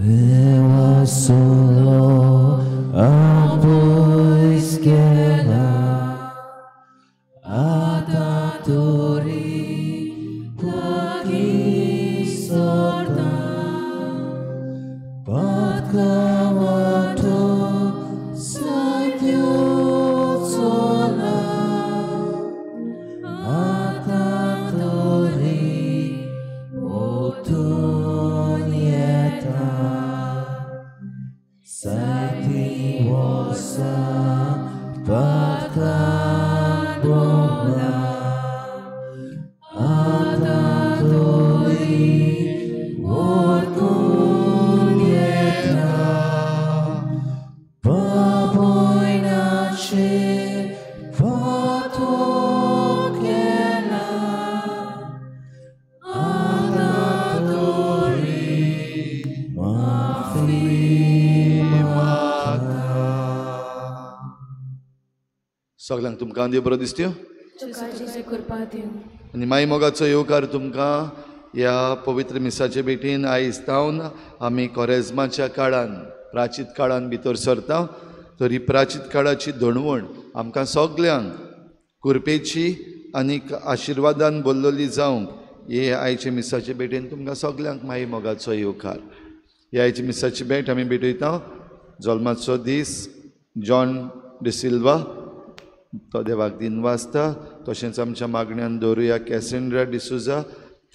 देवा सोलो आपोस केला आता तोरी lagi sorta patkawato sakyo sola आता तोरी otonieta sakti wasa patkabola आता तोरी otonieta baboinache patokela आता तोरी माफी मागा. सगळ्यांक तुमकां देव बरो दिसत्यो तुकाची कृपा दिव. आनी माई मोगाचो येवकार तुमकां ह्या पवित्र मिसाचे भेटीन आयज तावन आमी कोरेजमाच्या काळान प्राचीत काळान भितर सरता. तर ही प्राचीत काळाची दणवण आमकां सगल्यांक कृपेची आनीक आशिर्वादान भरलेली जावंक हे आयचे मिसाचे भेटेन तुमकां सगल्यांक माई मोगाचो येवकार. ह्या आयचे मिसाची भेट आमी भेटयता जल्माचो दीस जॉन डिसिल्वा तो देवाक दिन वाजता. तशेंच आमच्या मागण्यांत दवरुया कॅसेंड्रा डिसुजा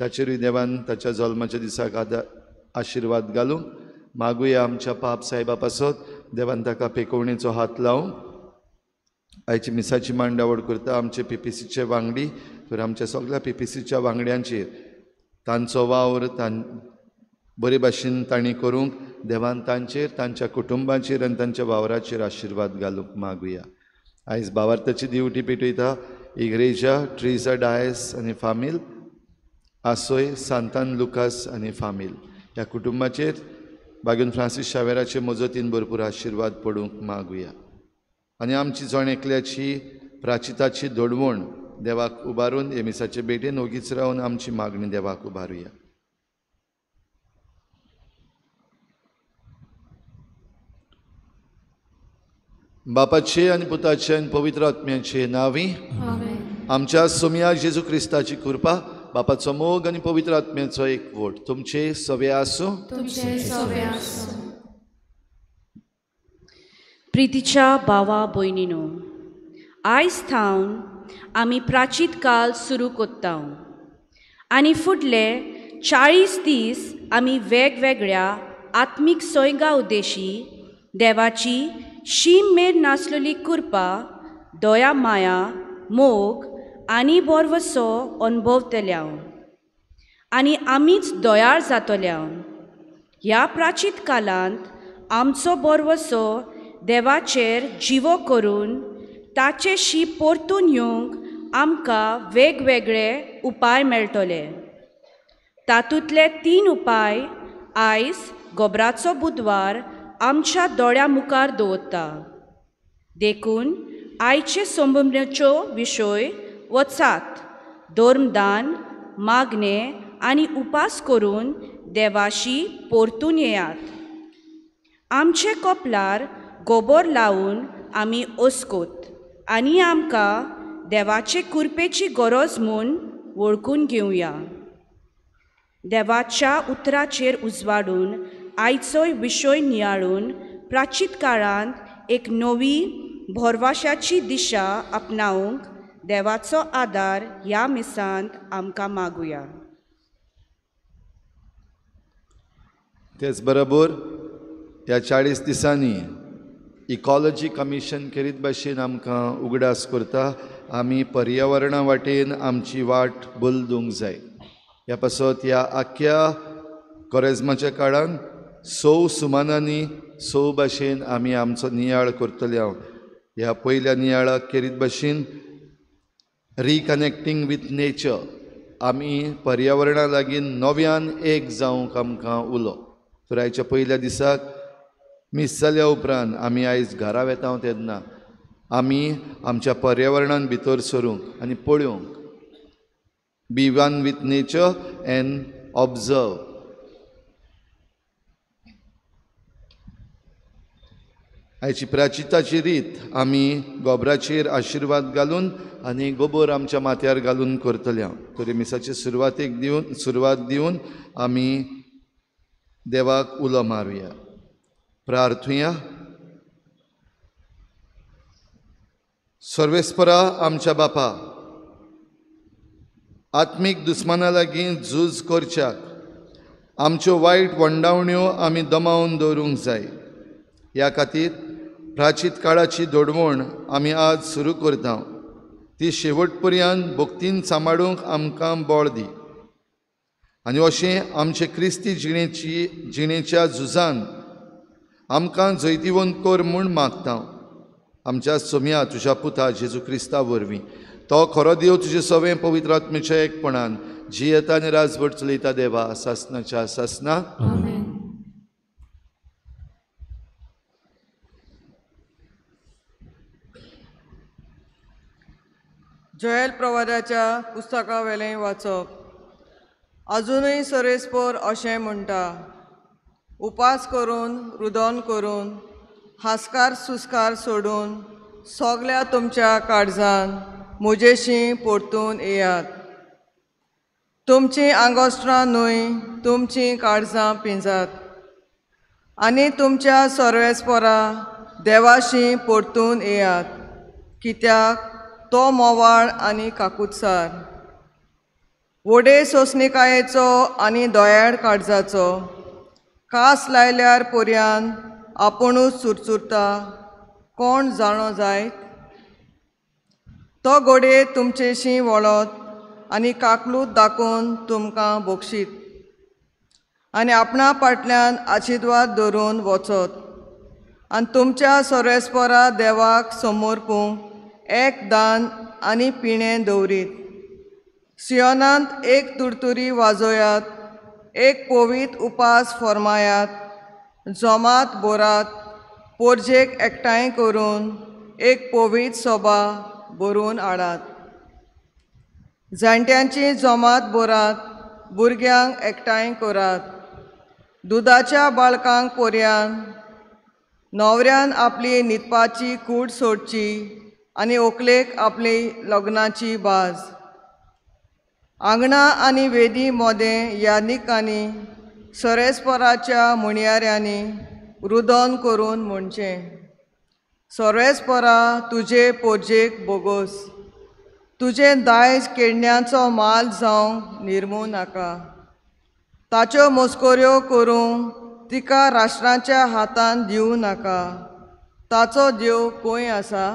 ताचेरूय देवान ताच्या जल्माच्या दिसाक आशिर्वाद घालूंक मागुया. आमच्या पाप सायबा पासत देवान ताका पेकोवणेचो हात लावंक. आयची मिसाची मांडावळ करता आमचे PPCचे वांगडी. तर आमच्या सगळ्या PPCच्या वांगड्यांचेर तांचो वावर बरे भाशेन तांणी करूंक देवान तांचेर तांच्या कुटुंबाचेर आनी तांच्या वावराचेर आशिर्वाद घालूंक मागुया. आयज भावार्थाची दिवटी पेटयता इग्रेजा ट्रिजा डायस आनी फामील आसोय सांतान लुकास आनी फामील ह्या कुटुंबाचेर बागून फ्रांसीस शावेराचे मजतीन भरपूर आशिर्वाद पडूंक मागुया. आनी आमची जण एकल्याची प्राचिताची दडवण देवाक उबारून हे मिसाचे भेटेन ओगीच रावन आमची मागणी देवाक उबारुया. बापाचे आनी पुताचे आनी पवित्र आत्म्याचे नांवी आमच्या सोम्या जेजू क्रिस्ताची कृपा बापाचो मोग आनी पवित्र आत्म्याचो एकवट तुमचे सवे आसूं. प्रितीच्या भावा भयणीनो, आयज थावन आमी प्राचीत काळ सुरू कोत्ता आनी फुडले 40 दीस आमी वेगवेगळ्या आत्मीक सोयगा उद्देशी देवाची शीम मेर नासलेली कृपा दया माया मोग आनी बोरवसो अनुभवतल्या आनी आमीच दोयाळ जातल्या. ह्या प्राचीत काळांत आमचो बोरवसो देवाचेर जिवो करून ताचेशी परतून येवंक आमकां वेगवेगळे उपाय मेळटले. तातूंतले 3 उपाय आयज गोबराचो बुधवार आमच्या दोळ्या मुखार दवरता. देखून आयचे संबंदीच्यो विशय वचात धर्मदान मागणे आनी उपास करून देवाशी परतून येयात. आमचे कपलार गोबोर लावून आमी ओस्कोत आनी आमकां देवाचे कृपेची गरज म्हूण वळखून घेवया. देवाच्या उतराचेर उजवाडून आयचोय विशय नियाळून प्राचीत काळांत एक नवी भरवशाची दिशा आपणावंक देवाचो आदार ह्या मिसांत आमकां मागुया. तेच बरोबर ह्या 40 दिसांनी इकॉलॉजी कमिशन करीत भाशेन आमकां उगडास करता आमी पर्यावरणा वाटेन आमची वाट बदलूंक जाय. ह्या पासत ह्या आख्या कोरेजमाच्या काळान 100 सुमानांनी 100 भाशेन आमी आमचो नियाळ करतले. ह्या पयल्या नियाळाक करीत भाशेन रिकनेक्टींग विथ नेचर आमी पर्यावरणा लागीं नव्यान एक जावंक आमकां उलो. तर आयच्या पयल्या दिसाक मिस जाल्या उपरांत आमी आयज घरा वेता तेन्ना आमी आमच्या पर्यावरणान भितर सरूंक आनी पळोवंक be one with nature and observe. आयची प्राचिताची रीत आमी गोबराचेर आशिर्वाद घालून आनी गोबोर आमच्या माथ्यार घालून करतले हांव. तरी मिसाची सुरवात दिवन आमी देवाक उलो मारुया. प्रार्थुया. सर्वेस्परा आमच्या बापा, आत्मीक दुस्माना लागीं झूज करच्याक आमच्यो वायट वंडावण्यो आमी दमावन दवरूंक जाय. ह्या खातीर प्राचीत काळाची दडवण आमी आज सुरू करता. ती शेवट पर्यंत भक्तीन सांबाळूंक आमकां बळ दी. आनी अशें आमचे क्रिस्ती जिणेच्या झुजान आमकां जैतिवंत कर म्हूण मागता. आमच्या सोम्या तुज्या पुता जेजू क्रिस्ता वरवीं. तो खरो देव तुजे सवें पवित्र आत्मेच्या एकपणान जी येता आनी राजभर चलयता देवा सासनाच्या सासना. आमेन. जोएल प्रवादाच्या पुस्तका वेलें वाचप. अजुनूय सरेस्पर अशें म्हणटा, उपास करून रुदन करून हास्कार सुस्कार सोडून सगल्या तुमच्या काळजान म्हजेशी परतून येयात. तुमचीं आंगोस्त्रां न्हय, तुमचीं काळजां पिंजात आनी तुमच्या सर्वेस्परा देवाशी परतून येयात. कित्याक तो मोवाळ आनी काकुतसार, व्हडे सोंसणिकायेचो आनी दोयाड काळजाचो, कास लायल्यार पर्यान आपुणूच चुरचुरता, कोण जाणो जायत. तो घोडये तुमचेशी वळत आनी काकलूत दाखोवन तुमकां बक्षीत आनी आपणा फाटल्यान आशिर्वाद धरून वचत आनी तुमच्या सर्वेस्परा देवाक समर्पूंक एक दान आनी पिणें दवरीत. सियोनांत एक तुरतुरी वाजोयात, एक पवित्र उपास फर्मायात, जमात बोरात, पोरजेक एकठांय करून एक पवित्र सभा भरून हाडात. जाणट्यांची जमात बोरात, भुरग्यांक एकठांय करात. दुदाच्या बाळकांक पर्यान न्हवऱ्यान आपली न्हिदपाची कूड सोडची आनी व्हंकलेक आपली लग्नाची बाज. आंगणा आनी वेदी मोदें यानिकांनी सरेस्पराच्या मुणयाऱ्यांनी रुदन करून म्हणचें, सर्वेस्परा तुजे पोरजेक बोगोस. तुजें दायज केडण्यांचो माल जावंक निर्मू नाका. ताच्यो मस्कोऱ्यो करूंक तिका राष्ट्रांच्या हातान दिवं नाका. ताचो देव खंय आसा?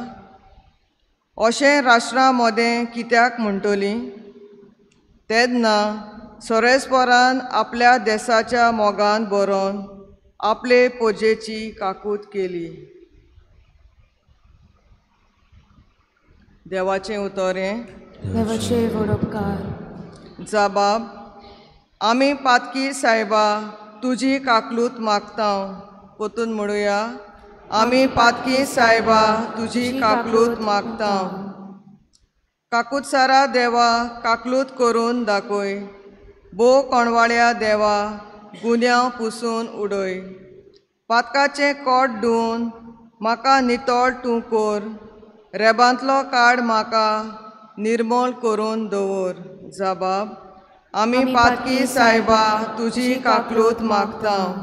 अशें राष्ट्रां मोदें कित्याक म्हणटलीं? तेन्ना सरेस्परान आपल्या देशाच्या मोगान बरोवन आपले पोजेची काकूत केली. देवाचें उतोरें. देवाचे वडोपकार. जबाब. आमी पातकी सायबा तुजी काकलूत मागतांव. पोतून म्हणुया, आमी पातकी सायबा तुजी काकलूत मागतांव. काकुतसारा देवा काकलूत करून दाखय. भोव कोणवाळ्या देवा गुन्यांव पुसून उडय. पातकाचें कोट धुवन म्हाका नितळ तूं कर. रेबांतलो काड म्हाका निर्मळ करून दवर. जबाब. आमी पातकी सायबा तुजी काकलूत मागतांव.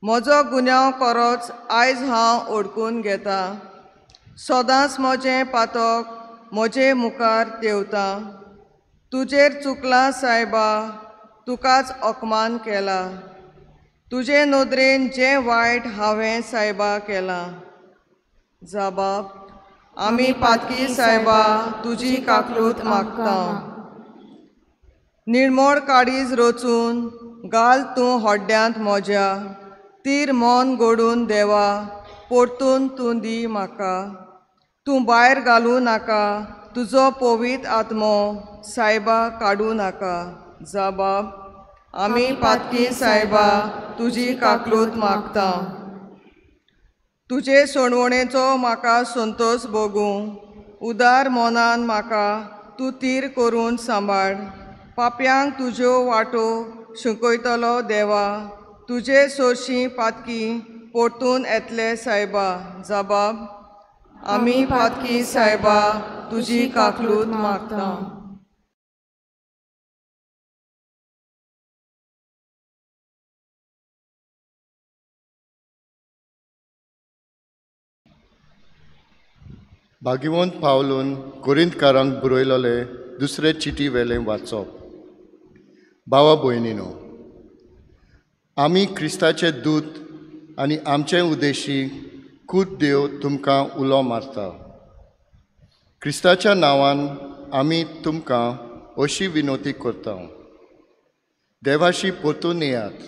म्हजो गुन्यांव कोरोच आयज हांव ओडकून घेता. सदांच म्हजें पातक म्हजे मुखार देंवता. तुजेर चुकलां सायबा, तुकाच अपमान केला. तुजे नदरेन जें वायट हांवें सायबा केलां. जबाब. आमी पातकी सायबा तुजी काकलूत मागतांव. निर्मळ काळीज रचून घाल तूं होड्ड्यांत म्हज्या. तीर मन घडून देवा परतून तूं दी म्हाका. तूं भायर घालूं नाका. तुजो पवित्र आत्मो सायबा काडूं नाका. जबाब. आमी पातकी सायबा तुजी काकलूत मागतांव. तुजे सोडवणेचो म्हाका संतोश भोगूं. उदार मोनान म्हाका तूं तीर करून सांबाळ. पाप्यांक तुज्यो वाटो शिकयतलो देवा. तुजे सोरशीं पातकी परतून येतले सायबा. जबाब, आमी पातकी सायबा तुजी काकलूत मागता. भागिवंत पावलून कोरिंतकारांक बरयलोले दुसरे चिटी वेले वाचप. भावा भयणीनो, आमी क्रिस्ताचे दूत आनी आमचे उद्देशी खूद देव तुमकां उलो मारता. क्रिस्ताच्या नांवान आमी तुमकां अशी विनोती करता, देवाशी परतून येयात.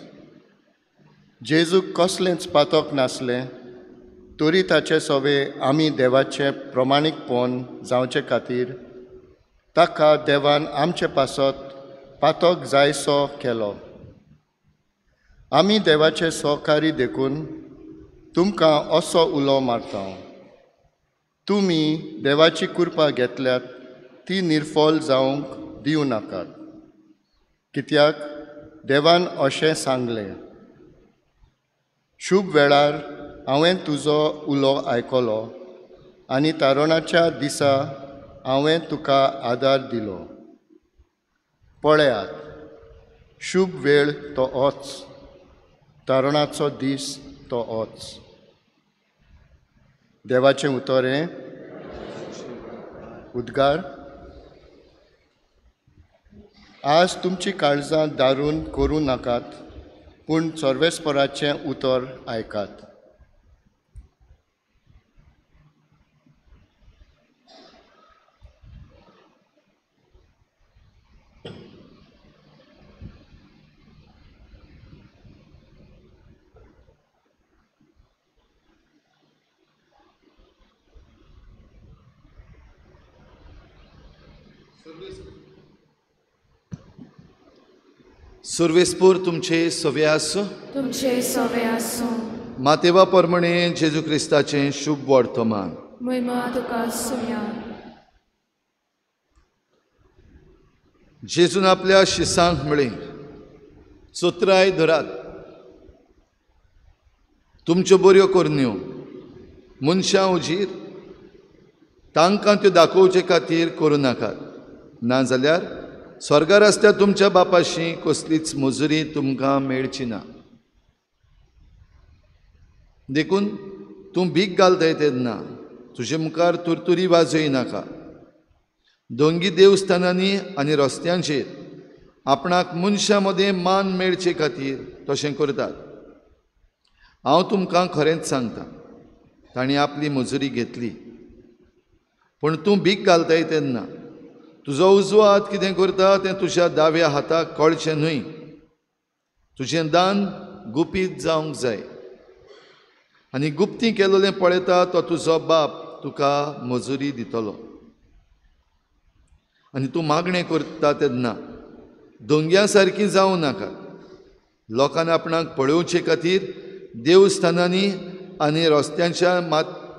जेजूक कसलेंच पातक नासलें, तरी ताचे सवे आमी देवाचे प्रमाणीकपण जावचे खातीर ताका देवान आमचे पासत पातक जायसो केलो. आमी देवाचे सहकारी देखून तुमकां असो उलो मारता. तुमी देवाची कृपा घेतल्यात ती निर्फळ जावंक दिवं नाकात, कित्याक देवान अशें सांगलें, शुभ वेळार हांवें तुजो उलो आयकलो आनी तारुणाच्या दिसा हांवें तुका आदार दिलो. पळयात, शुभ वेळ तो होच, तारुणाचो दीस तो होच. देवाचें उतर हें. उद्गार. आज तुमची काळजां दारून करूं नाकात, पूण सर्वेस्पराचें उतर आयकात. सर्वेस्पूर तुमचे सवे आसूं. तुमचे सवे आसूं. मातेवा परमणे जेजू क्रिस्ताचें शुभ वर्तमान. महिमा तुका सुया. जेजून आपल्या शिसांक म्हळें, चोत्राय धरात, तुमच्यो बऱ्यो करण्यो मनशां उजीर तांकां त्यो दाखोवचे खातीर करूं नाकात, नाजाल्यार स्वर्गार आसता तुमच्या बापाशी कसलीच मजुरी तुमकां मेळची ना. देखून तूं भीक घालताय तेन्ना तुजे मुखार तुरतुरी वाजय नाका. दोंगी देवस्थानांनी आनी रस्त्यांचेर आपणाक मनशां मदें मान मेळचे खातीर तशें करतात. हांव तुमकां खरेंच सांगता, तांणी आपली मजुरी घेतली. पूण तूं भीक घालताय तेन्ना तुजो उजवो हात कितें करता तें तुज्या दाव्या हाताक कळचें न्हय. तुजें दान गुपीत जावंक जाय, आनी गुप्ती केलोलें पळयता तो तुजो बाप तुका मजुरी दितलो. आनी तूं मागणें करता तेन्ना दोंग्या सारकी जावं नाका. लोकांनी आपणाक पळोवचे खातीर देवस्थानांनी आनी रस्त्यांच्या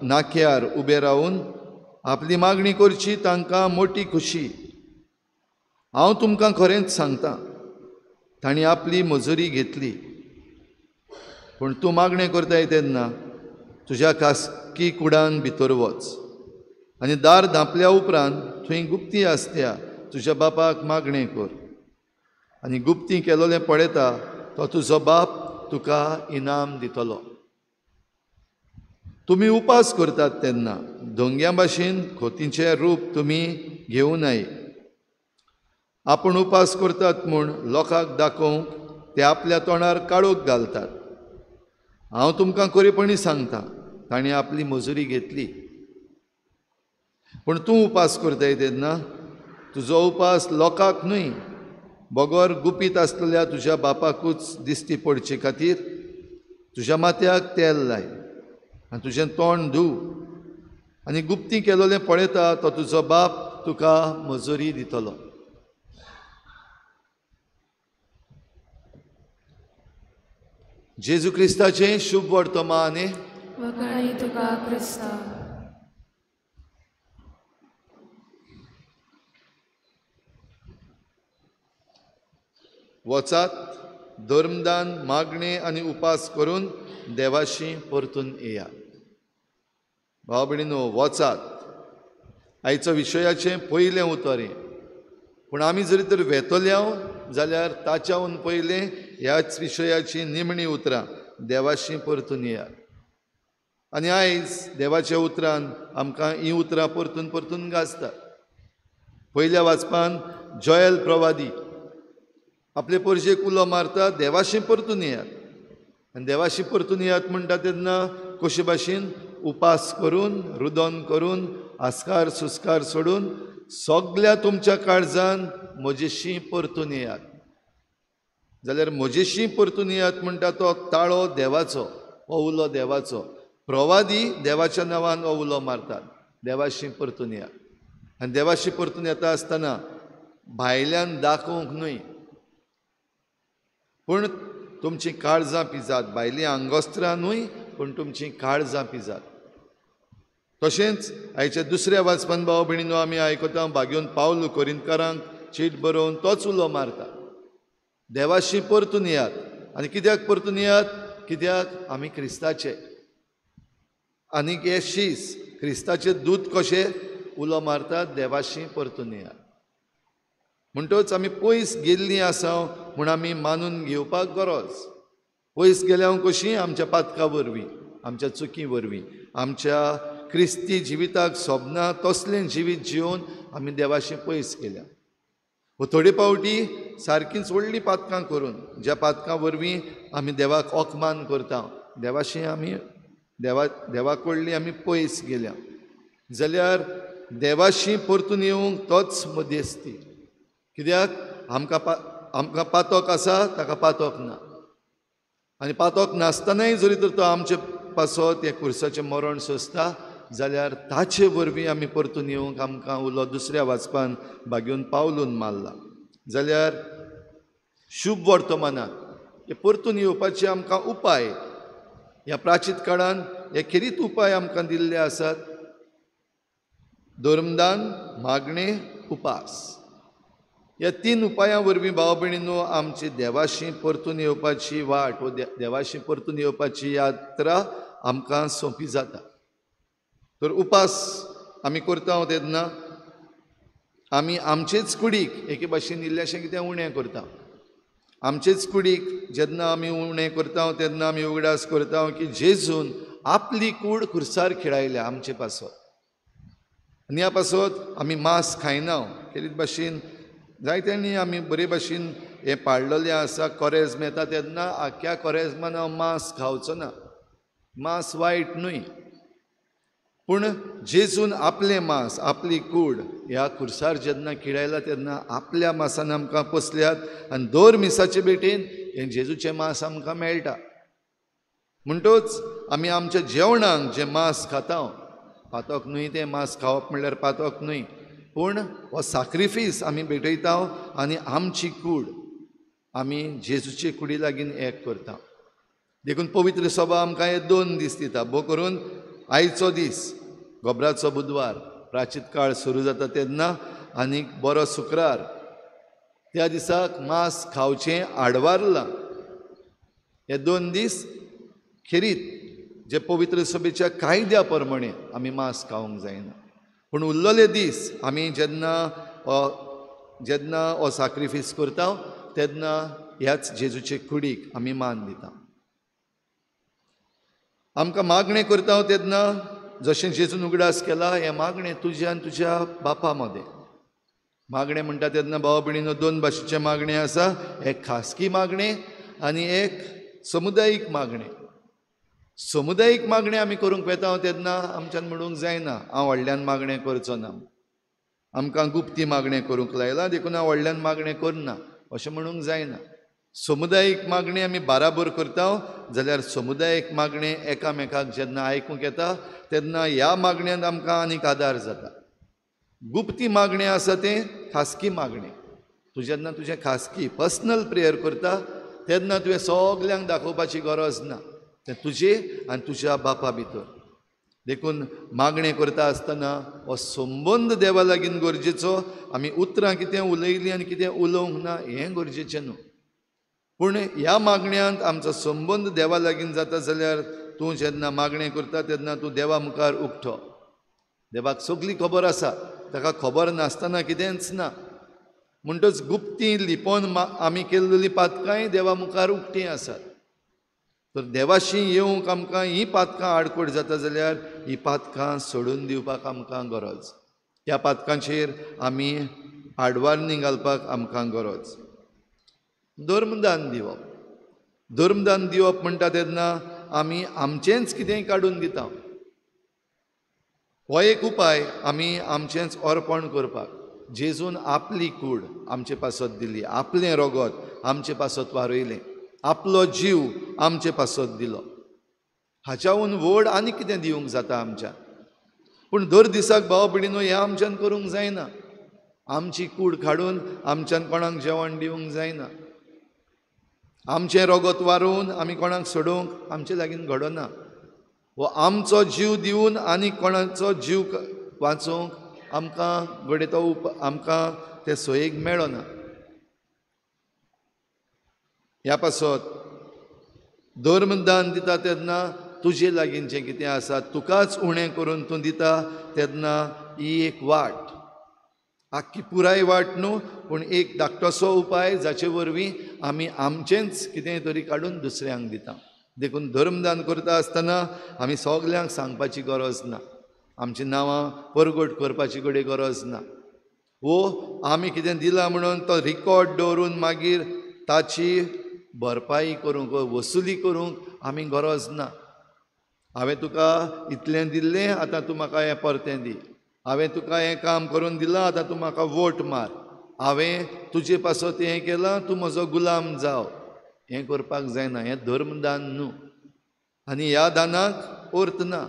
नाक्यार उबे रावन आपली मागणी करची तांकां मोठी खुशी. हांव तुमकां खरेंच सांगता, तांणी आपली मजुरी घेतली. पूण तूं मागणें करताय तेन्ना तुज्या खासगी कुडान भितर वच, आनी दार धांपल्या उपरांत थंय गुप्ती आसत्या तुज्या बापाक मागणें कर. आनी गुप्ती केलोलें पळयता तो तुजो बाप तुका इनाम दितलो. तुमी उपास करतात तेन्ना दोंग्या भाशेन खोतीचें रूप तुमी घेवं नये. आपूण उपास करतात म्हूण लोकांक दाखोवंक ते आपल्या तोंडार काळोख घालतात. हांव तुमकां खरेपणी सांगता, तांणी आपली मजुरी घेतली. पूण तूं उपास करताय तेन्ना तुजो उपास लोकांक न्हय, बगोर गुपीत आसलेल्या तुज्या बापाकूच दिश्टी पडचे खातीर तुज्या माथ्याक तेल लाय आनी तुजें तोंड धुव. आनी गुप्ती केलोलें पळयता तो तुजो बाप तुका मजुरी दितलो. जेजू क्रिस्ताचें शुभ वर्तमान. वखणी तुका क्रिस्ता. वचात, धर्मदान, मागणे आनी उपास करून देवाशी परतून येया. भाव भयणीनो, वचात. आयचो विशयाचें पयलें उतर हें. पूण आमी जरी तर वेतल्या जाल्यार ताच्याहून पयलें ह्याच विशयाची निमणी उतरां देवाशी परतून येया. आनी आयज देवाच्या उतरान आमकां हीं उतरां परतून परतून गाजता. पयल्या वाचपान जोएल प्रवादी आपले परजेक उलो मारता, देवाशी परतून येयात. आनी देवाशी परतून येयात म्हणटा तेन्ना कशे भाशेन उपास करून, रुदन करून, आस्कार सुस्कार सोडून सगल्या तुमच्या काळजान म्हजेशी परतून येयात. जाल्यार म्हजेशी परतून येयात म्हणटा तो ताळो देवाचो, हो उलो देवाचो. प्रवादी देवाच्या नांवान हो उलो मारतात, देवाशी परतून येयात. आनी देवाशी परतून येता आसतना भायल्यान दाखोवंक न्हय, पूण तुमची काळजां पिजात. भायलीं आंगोस्त्रां न्हय, पूण तुमची काळजां पिजात. तशेंच आयच्या दुसऱ्या वाचपान भाव भयणीनो आमी आयकता भाग्योन पावलो कोरिंतकारांक चीट बरोवन तोच उलो मारता, देवाशी परतून येयात. आनी कित्याक परतून येयात? कित्याक आमी क्रिस्ताचे. आनी हे शीस क्रिस्ताचे दूत कशे उलो मारतात, देवाशी परतून येयात. म्हणटच आमी पयस गेल्लीं आसा म्हूण आमी मानून घेवपाक गरज. पयस गेल्या कशीं? आमच्या पातका वरवीं, आमच्या चुकी वरवीं, आमच्या क्रिस्ती जिविताक सोबना तसलें जिवीत जिवन आमी देवाशी पयस केल्या. थोडे पावटी सारकींच व्हडलीं पातकां करून ज्या पातकां वरवीं आमी देवाक ओकमान करता, देवाशी आमी देवाक व्हडलीं आमी पयस गेल्या. जाल्यार देवाशी परतून येवंक तोच मध्यस्थी. कित्याक आमकां पातोक आसा, ताका पातोक ना. आनी पातोक नासतनाय जरी तर तो आमचे पासत हे कुर्साचें मरण सोंसता, जाल्यार ताचे वरवीं आमी परतून येवंक आमकां उलो दुसऱ्या वाचपान भाग्योन पावलून मारला. जाल्यार शुभ वर्तमानांत हे परतून येवपाचे आमकां उपाय ह्या प्राचीत काळान हे खेरीत उपाय आमकां दिल्ले आसात. धर्मदान, मागणें, उपास. ह्या 3 उपायां वरवीं भाव भयणीनो आमची देवाशी परतून येवपाची वाट व देवाशी परतून येवपाची यात्रा आमकां सोंपी जाता. तर उपास आमी करता तेन्ना आमी आमचेच कुडीक एके भाशेन इल्लेशें कितें उणें करता. आमचेच कुडीक जेन्ना आमी उणें करता तेन्ना आमी उगडास करता की जेजून आपली कूड खुर्सार खेळायल्या आमचे पासत. आनी ह्या पासत आमी मांस खायना. खेरीत भाशेन जायत्यांनी आमी बरे भाशेन हें पाळलेलें आसा. कोरेज्म येता तेन्ना आख्या कोरेज्मान हांव मांस खावचो ना. मांस वायट न्हय, पूण जेजून आपलें मांस, आपली कूड ह्या खुर्सार जेन्ना खिळायला तेन्ना आपल्या मांसान आमकां पसल्यात आनी दर मिसाचे बेटेन हें जेजूचें मांस आमकां मेळटा. म्हणटच आमी आमच्या जेवणाक जें मांस खाता, पातोक न्हय तें मांस खावप म्हणल्यार पातोक न्हय, पूण हो साक्रिफीस आमी भेटयता आनी आमची कूड आमी जेजूचे कुडी लागीं एक करता. देखून पवित्र सभा आमकां हे 2 दीस दिता. भोव करून आयचो दीस गोबराचो बुधवार प्राचीत काळ सुरू जाता तेन्ना आनीक बरो शुक्रार, त्या दिसाक मांस खावचें आडवारलां. हे 2 दीस खेरीत जे पवित्र सभेच्या कायद्या प्रमाणे आमी मांस खावंक जायना. पूण उरलेले दीस आमी जेन्ना हो साक्रिफीस करता तेन्ना ह्याच जेजूचे कुडीक आमी मान दिता. आमकां मागणें करता तेन्ना जशें जेजून उगडास केला हें मागणें तुज्या आनी तुज्या बापा मदें. मागणें म्हणटा तेन्ना भाव भयणीनो 2 भाशेचें मागणें आसा. एक खासगी मागणें आनी एक समुदायीक मागणें. समुदायीक मागणें आमी करूंक वेता तेन्ना आमच्यान म्हणूंक जायना हांव व्हडल्यान मागणें करचो ना. आमकां गुप्ती मागणें करूंक लायला देखून हांव व्हडल्यान मागणें करना अशें म्हणूंक जायना. समुदायीक मागणी आमी बाराबर करता जाल्यार समुदायीक मागणें एकामेकाक जेन्ना आयकूंक येता तेन्ना ह्या मागण्यांत आमकां आनीक आदार जाता. गुप्ती मागणें आसा तें खासगी मागणें. तूं जेन्ना तुजें खासगी पर्सनल प्रेयर करता तेन्ना तुवें सगल्यांक दाखोवपाची गरज ना. तें तुजें आनी तुज्या बापा भितर. देखून मागणें करता आसतना हो संबंद देवा लागीं गरजेचो. आमी उतरां कितें उलयलीं आनी कितें उलोवंक ना हें गरजेचें न्हू. पूण ह्या मागण्यांत आमचो संबंद देवा लागीं जाता जाल्यार तूं जेन्ना मागणें करता तेन्ना तूं देवा मुखार उक्तो. देवाक सगली खबर आसा, ताका खबर नासतना कितेंच ना. म्हणटच गुप्ती लिपोवन आमी केल्ली पातकांय देवा मुखार उक्तीं आसात. तर देवाशी येवंक आमकां हीं पातकां आडकोड जाता जाल्यार हीं पातकां सोडून दिवपाक आमकां गरज. ह्या पातकांचेर आमी आडवारणी घालपाक आमकां गरज. धर्मदान दिवप. धर्मदान दिवप म्हणटा तेन्ना आमी आमचेंच कितेंय काडून दिता. हो एक उपाय आमी आमचेंच अर्पण करपाक. जेजून आपली कूड आमचे पासत दिली, आपलें रगत आमचे पासत वारयलें, आपलो जीव आमचे पासत दिलो. हाच्याहून व्हड आनी कितें दिवंक जाता आमच्यान. पूण दर दिसाक भाव भयणीनो हें आमच्यान करूंक जायना. आमची कूड काडून आमच्यान कोणाक जेवण दिवंक जायना. आमचें रगत वारोवन आमी कोणाक सोडूंक आमचे लागीं घडना. वो आमचो जीव दिवन आनी कोणाचो जीव वाचोवंक आमकां घडये तो आमकां ते सोयेक मेळना. ह्या पासत धर्मदान दिता तेन्ना तुजे लागीं जें कितें आसा तुकाच उणें करून तूं दिता तेन्ना ही एक वाट. आख्खी पुराय वाट न्हू, पूण एक धाकटोसो उपाय जाचे वरवीं आमी आमचेंच कितेंय तरी काडून दुसऱ्यांक दिता. देखून धर्मदान करता आसतना आमी सगल्यांक सांगपाची गरज ना. आमचीं नांवां परगट करपाची घडये गरज ना. वो आमी कितें दिलां म्हणून तो रिकॉर्ड दवरून मागीर ताची भरपाई करूंक वसुली करूंक आमी गरज ना. हांवें तुका इतलें दिल्लें, आतां तूं म्हाका हें परतें दी. हांवें तुका हें काम करून दिलां, आतां तूं म्हाका वोट मार. हांवें तुजे पासत हें केलां, तूं म्हजो गुलाम जाव. हें करपाक जायना. हें धर्मदान न्हू. आनी ह्या दानाक अर्थ ना.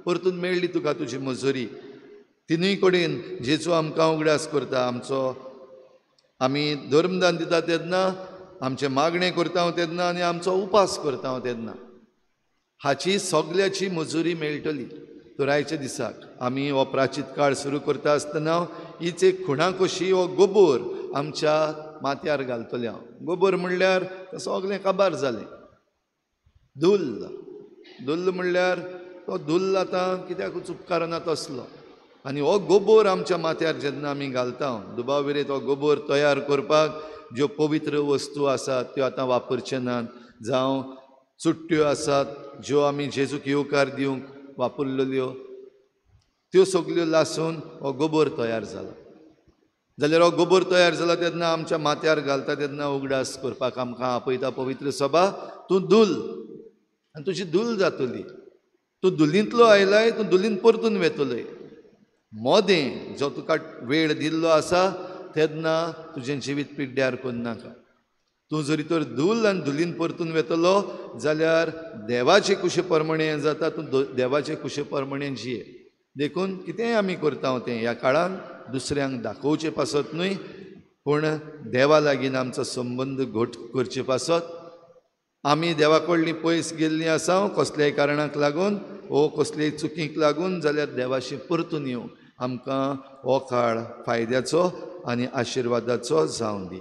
परतून मेळ्ळी तुका तुजी मजुरी. तिनूय कडेन जेजू आमकां उगडास करता. आमी धर्मदान दिता तेन्ना, आमचें मागणें करता हांव तेन्ना आनी आमचो उपास करता हांव तेन्ना हाची सगल्याची मजुरी मेळटली. तर आयच्या दिसाक आमी हो प्राचीत काळ सुरू करता आसतना हीच एक खुणा कशी हो गोबोर आमच्या माथ्यार घालतले हांव. गोबोर म्हणल्यार सगलें काबार जालें. धुल्ल म्हणल्यार तो धुल्ल आतां कित्याकूच उपकारना तसलो. आनी हो गोबोर आमच्या माथ्यार जेन्ना आमी घालता, दुबाविरेत हो गोबोर तयार करपाक ज्यो पवित्र वस्तू आसात त्यो आतां वापरचे नात. जावं चुट्ट्यो आसात ज्यो आमी जेजूक येवकार दिवंक वापरलेल्यो, त्यो सगल्यो लासून हो गोबोर तयार जाला. जाल्यार हो गोबोर तयार जाला तेन्ना आमच्या माथ्यार घालता तेन्ना उगडास करपाक आमकां आपयता पवित्र सभा. तूं धुल आनी तुजी धूल जातली. तूं धुलींतलो आयलाय, तूं धुलीन परतून वेतलय. मोदें जो तुका वेळ दिल्लो आसा तेन्ना तुजें जिवीत पिड्ड्यार करूं नाका. तूं जरी तर धूल आनी धुलीन परतून वेतलो जाल्यार देवाचे कुशे प्रमाणें जाता. तूं देवाचे कुशे प्रमाणें जिये. देखून कितेंय आमी करता तें ह्या काळान दुसऱ्यांक दाखोवचे पासत न्हय, पूण देवा लागीं आमचो संबंद घट करचे पासत. आमी देवा कडलीं पयस गेल्लीं आसा कसल्याय कारणाक लागून वो कसलेय चुकीक लागून, जाल्यार देवाशी परतून येवं. आमकां हो काळ फायद्याचो आनी आशिर्वादाचो जावं दी.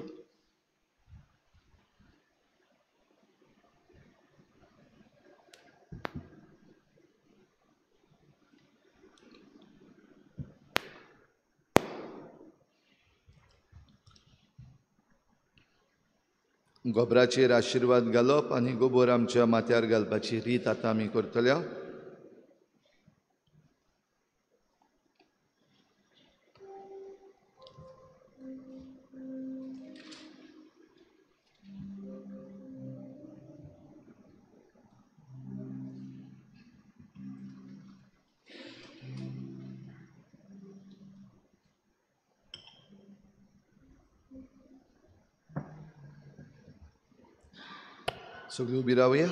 गोबराचेर आशिर्वाद घालप आनी गोबोर आमच्या माथ्यार घालपाची रीत आतां आमी करतले. सगळीं उबी रावया.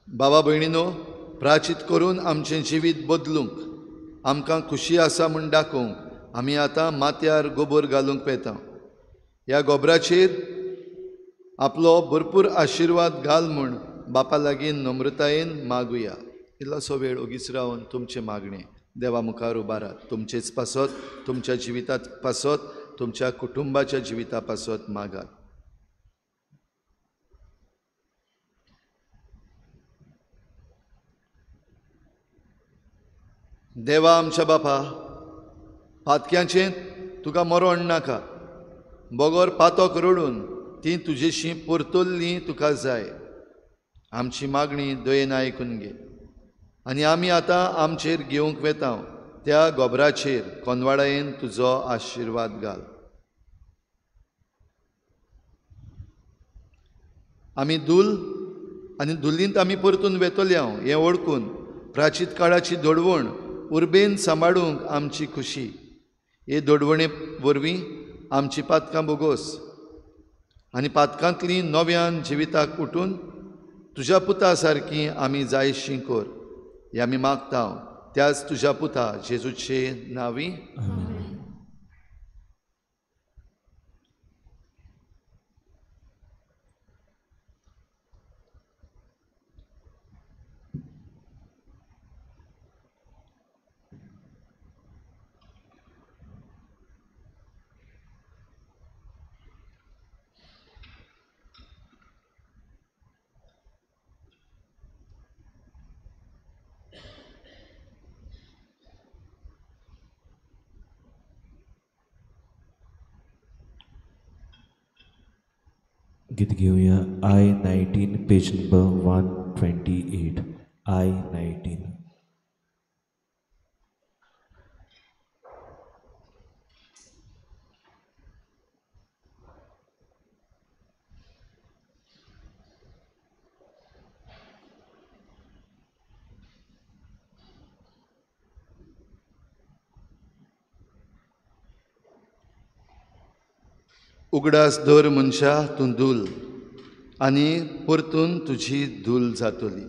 बाबा भयणीनो, प्राचीत करून आमचें जिवीत बदलूंक, आमकां खुशी आसा म्हूण दाखोवंक आमी आतां माथ्यार गोबोर घालूंक पेता. ह्या गोबराचेर आपलो भरपूर आशिर्वाद घाल म्हूण बापा लागीं नम्रतायेन मागुया. इल्लोसो वेळ ओगीच रावन तुमचे मागणे देवा मुखार उबारात. तुमचेच पासत, तुमच्या जिवितांत पासत, तुमच्या कुटुंबाच्या जिविता पासत मागात. देवा आमच्या बापा, पातक्यांचें तुका मरण नाका. बोगोर पातोक रडून ती तुजेशी परतल्लीं तुका जाय. आमची मागणी दयेन आयकून घे. आनी आमी आतां आमचेर घेवंक वेता त्या गोबराचेर कोनवाडायेन तुजो आशिर्वाद घाल. आमी दूल आनी दुल्लींत आमी परतून वेतले हांव हें ओळखून प्राचीत काळाची दडवण उर्बेन सांबाळूंक आमची खुशी. हे दडवणे वरवीं आमची पातकां बोगोस आनी पातकांतलीं नव्यान जिविताक उठून तुज्या पुता सारकीं आमी जायशीं कोर. हें आमी मागता त्याच तुज्या पुता जेजूचे नांवी. गीत घेऊया I-19 पेज नंबर 128. I-19. उगडास दर मनशा तूं दूल आनी परतून तुजी दूल जातली.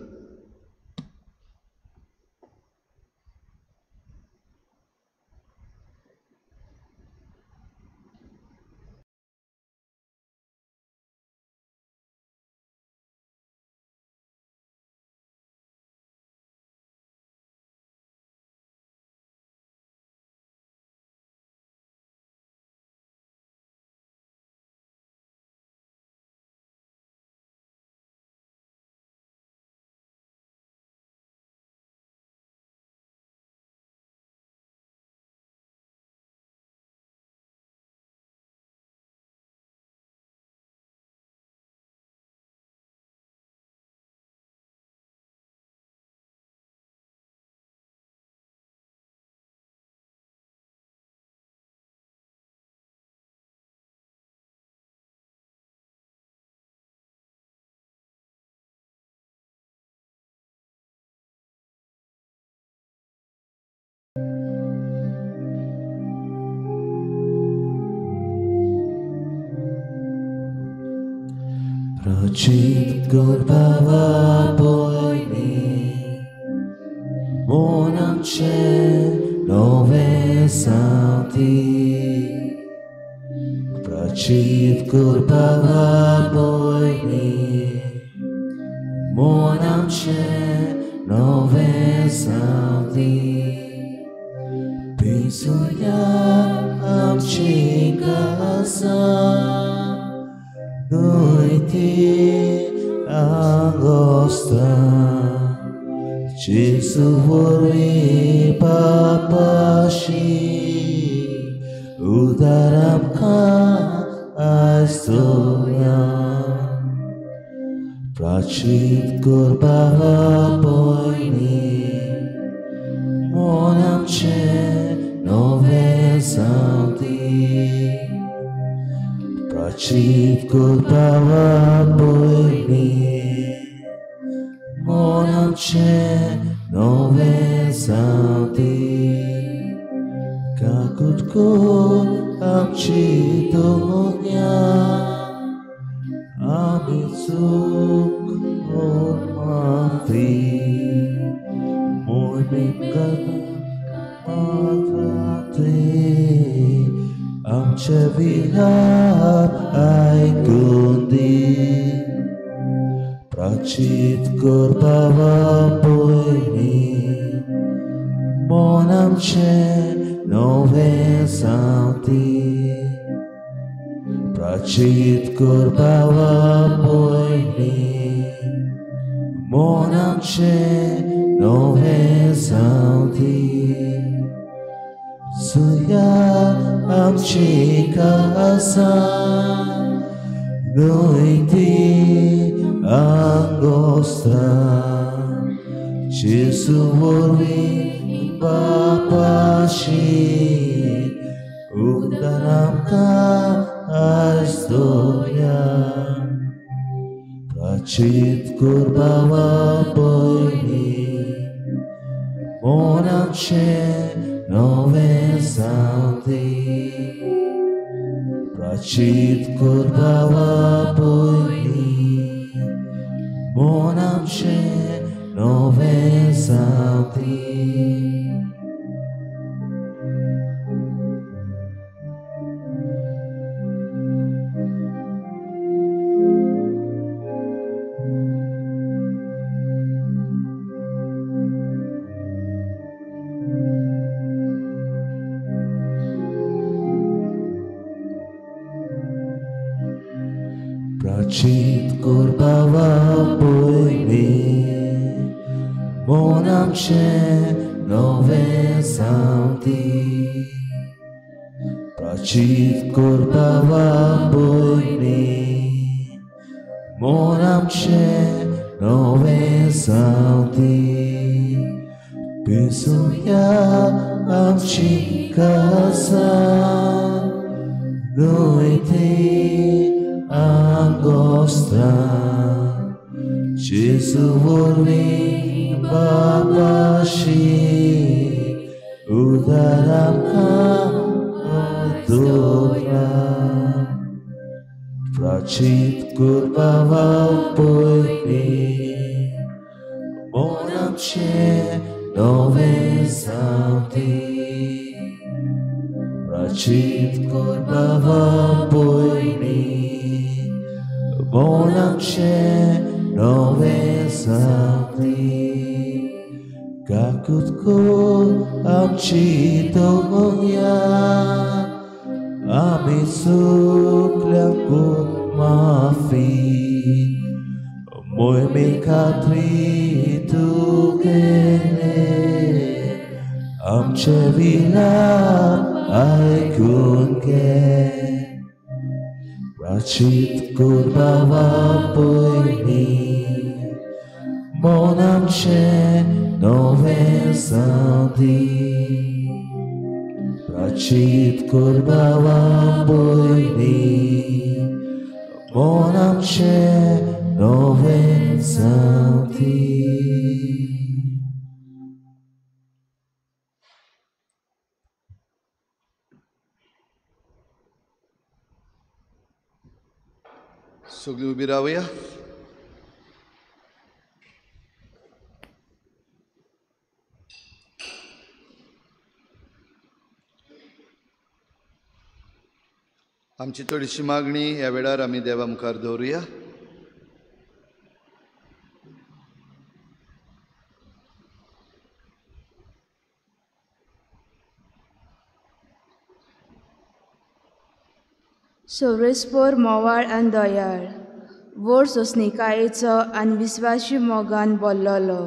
Prachit Gurbhava Boini Monam Che Nove Santi Prachit Gurbhava Boini Monam Che Nove Santi Pisuya Amchi Kasa Noite Angosta Jesu Vorvi Papashi Udaram Ka Astoya Prachit Gurbhava Boini Monam Che Nove Santi Prachit Gurbhava Boini Monam Che Nove Santi Kakut Kut Amchi Donya Amitsuk Omati Moi Mikata आमचे विलाप आयकून दी प्राचित करपावा पयलीं मन आमचें नवें जावती प्राचित करपावा पयलीं मन आमचें नवें जावती सुया आमची कासां noite angosta Jesu vormi papashi udanamka astoya prachit kurbawa poyni monamche nove saudi Prachit kurbawa pojni mon amche nove zaudi Prachit kurbawa pojni mon amche nove zaudi Prachit kurbawa pojni mon amche nove zaudi Pesuya amchi kasa noite angosta Jesu vormi papashi udaramka adora Prachit kurbawa pojni mon amche nove zaudi Prachit kurbawa pojni mon amche nove zaudi Kakutko amchi togonya Amisuklanku mafi Moi mikatri tukene Amche vilap aikun ke Prachit kurbawa pojni mon amche nove zaudi Prachit kurbawa pojni mon amche nove zaudi सगळीं उबी रावया आमची थोडीशी मागणी ह्या वेळार आमी देवा मुखार दवरुया सर्वेस्पर मोवाळ आनी दयाळ व्हड सोंसणिकायेचो आनी विस्वासी मोगान बोल्लोलो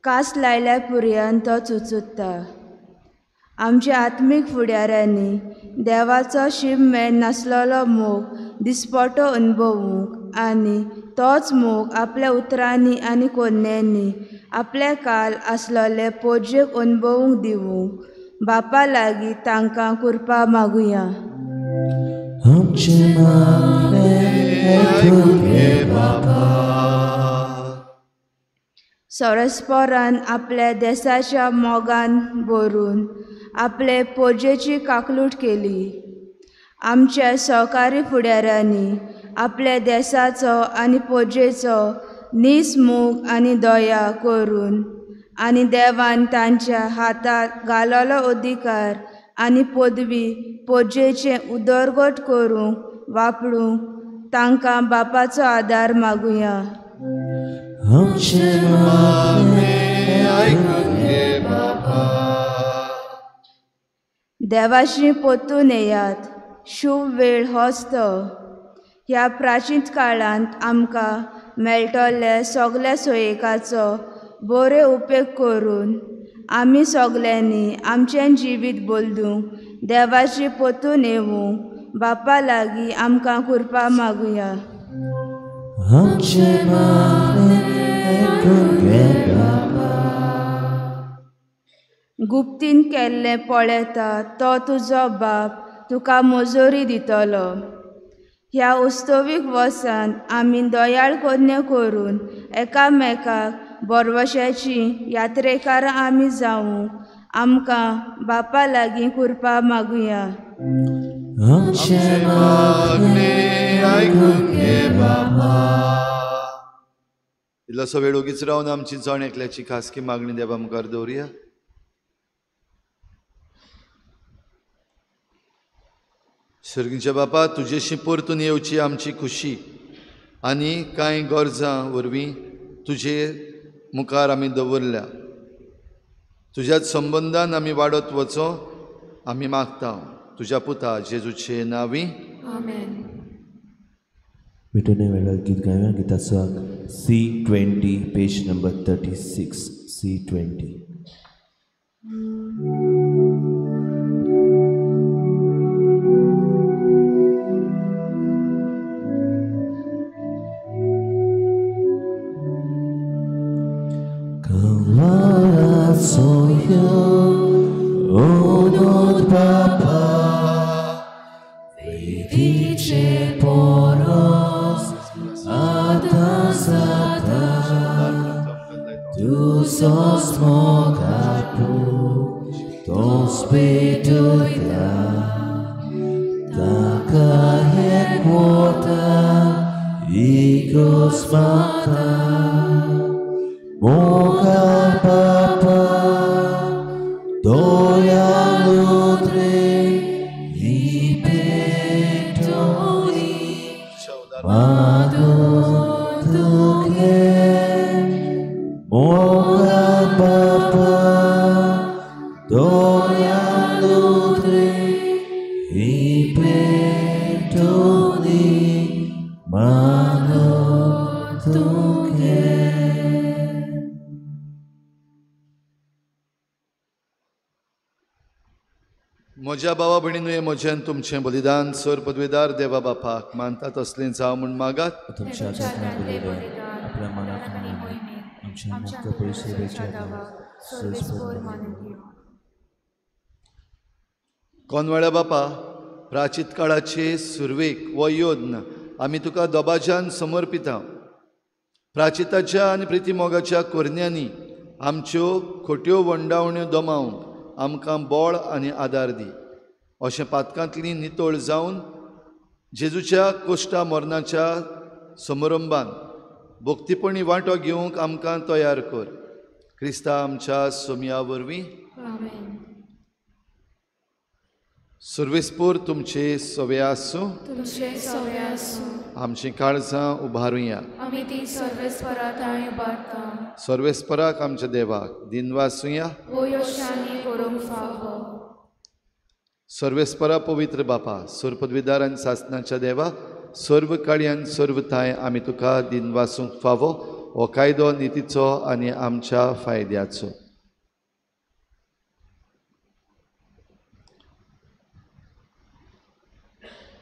कास लायल्या पुरयान तो चुचुत्ता आमच्या आत्मीक फुडाऱ्यांनी देवाचो शिममेळ नासलोलो मोग दिसपटो अनुभवूंक आनी तोच मोग आपल्या उतरांनी आनी कोन्यांनी आपल्या काल आसलोले पोजेक अनुभवूंक दिवूंक बापा लागीं तांकां कृपा मागुया आमचे मागणे आयकून घे बाबा सरस्परान आपल्या देशाच्या मोगान भरून आपले पोजेची काकलूट केली आमच्या सहकारी फुडाऱ्यांनी आपल्या देशाचो आनी पोजेचो निस मोग आनी दया करून आनी देवान तांच्या हातांत घालोलो अधिकार आनी पदवी पोजेचे उदरगत करूंक वापरूंक तांकां बापाचो आदार मागुया. आमचे मागणे आयकून घे बापा. देवाशी पोतून येयात. शुभ वेळ होच तो. ह्या प्राचीन काळांत आमकां मेळटले सगल्या सोयेकाचो बरे उपेग करून आमी सगल्यांनी आमचें जिवीत बोलदूंक देवाची पोतून येवूंक बापा लागीं आमकां कृपा मागुया. आमचे मागणे आयकून घे बापा. गुप्तीन केल्लें पळयता तो तुजो बाप तुका मजोरी दितलो. ह्या उस्तवीक वर्सांत आमी दोयाळ कन्या करून एकामेकाक बोरवश्याची यात्रेकार आमी जावूं आमकां बापा लागीं कृपा मागुया. आमचे मागणे आयकून घे बापा. इल्लोसो वेळ ओगीच रावन आमची जण एकल्याची खासगी मागणी देवा मुखार दवरया. सर्गीच्या बापा, तुजेशी परतून येवची आमची खुशी आनी कांय गरजां वरवीं तुजे मुखार आमी दवरल्या. तुज्याच संबंदान आमी वाडत वचो आमी मागता तुज्या पुता जेजूचे नांवी. मिटून वेळार गीत गायव्या. गिताचो C20 page number 36. C20. Soyo onot papa Vedice poros atasata Tu sos mogapu Ton spirituita Taka headquarter Igos mata Moga papa Doya nutre I petoni Mado tuke Moga papa Doya nutre I petoni Mado tuke. म्हज्या भावा भयणीनुये म्हजें तुमचें बलिदान sir पदवेदार देवा बापाक मानता तसलें जावं म्हूण मागात. तुमच्या आपल्या मनात आमच्या मुक्त परिसरेच्या कोनवाळ्या बापा, प्राचीत काळाचे सुरवेक वो योद्न आमी तुका दोबाज्यान समर्पिता. प्राचिताच्या आनी प्रिती मोगाच्या कोरण्यांनी आमच्यो खोट्यो वंडावण्यो दोमावंक आमकां बळ आनी आदार दी. अशें पातकांतली नितळ जावन जेजूच्या कोश्टा मरणाच्या समारंभान भोक्तीपणी वांटो घेवंक आमकां तयार कर. क्रिस्ता आमच्या सोमया वरवीं. सर्वेस्पोर तुमचे सवे आसूं. आमची काळजां उबारुया. सर्वेस्पराक आमच्या देवाक दिनवासुया. सर्वेस्परा पवित्र बापा, सर पदवीदार आनी सासणाच्या देवा, सर्व काळयान सर्वताय आमी तुका दिनवासूंक फावो हो कायदो नितीचो आनी आमच्या फायद्याचो.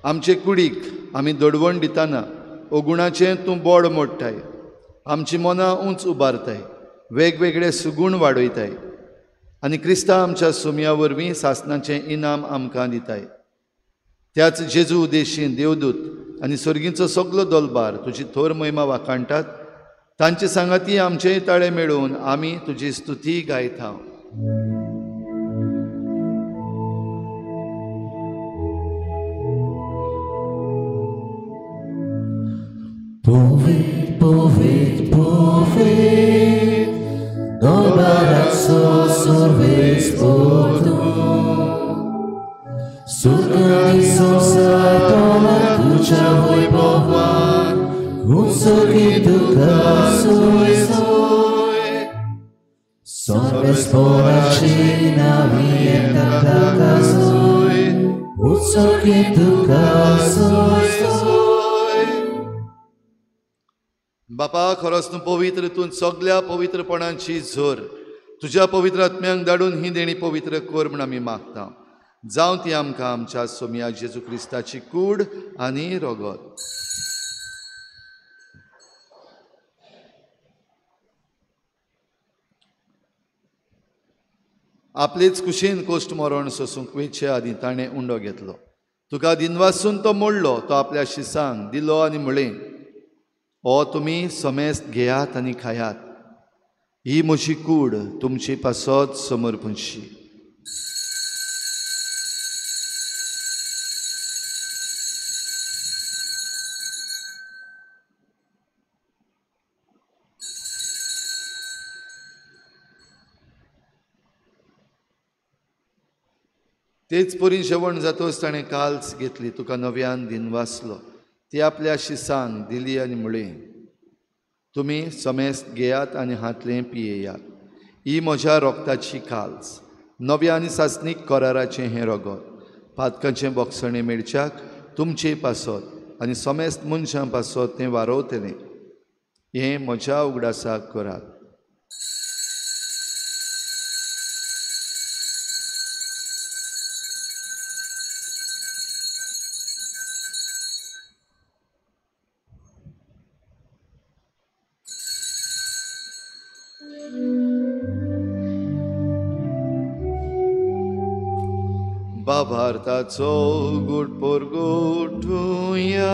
आमचे कुडीक आमी दडवण दितना ओगुणाचें तूं बोड मोडटाय. आमची मनां उंच उबारताय, वेगवेगळे सुगूण वाडयताय आनी क्रिस्ता आमच्या सोमया वरवीं सासणाचें इनाम आमकां दिताय. त्याच जेजू उदेशीन देवदूत आनी सर्गीचो सगलो दलबार तुजी थोर महिमा वाखाणटात. तांचे सांगाती आमचेय ताळे मेळोवन आमी तुजी स्तुती गायता. Povet, povet, povet, nobody सुख आणि संसार तोला तुझ्या वैभवान उत्सुकी दुःखा सोय सोय सर्वेस्पराची नावी येता सोय उत्सुकी दुःखा सोय सोय. बापा खरोच न्हू पवित्र तूं सगळ्या पवित्रपणाची झोर तुझ्या पवित्र आत्म्यांक धाडून ही देणी पवित्र कर म्हूण आमी मागता. जावं ती आमकां आमच्या सोम्या जेजू क्रिस्ताची कूड आनी रगत. आपलेच कुशीन कोश्ट मरण सोसूंक वेचे आदी ताणें उंडो घेतलो. तुका दिनवासून तो मोडलो. तो आपल्या शिसांक दिलो आनी म्हळें, ओ तुमी समेस्त घेयात आनी खायात. ही म्हजी कूड तुमची पासत समर्पणशी. तेच परी जेवण जातोच ताणें काल्स घेतली. तुका नव्यान दिनवासलो. ती आपल्या शिसांक दिली आनी म्हळें, तुमी समेस्त घेयात आनी हातलें पियेयात. ही म्हज्या रोगताची काल्स नव्या आनी सासणीक कराराचें हें रगत. पातकाचें बोगसणें मेळच्याक तुमचे पासत आनी समेस्त मनशां पासत तें वारोवतलें. हें म्हज्या उगडासाक करात. भारताचो गुट पोरगोठुया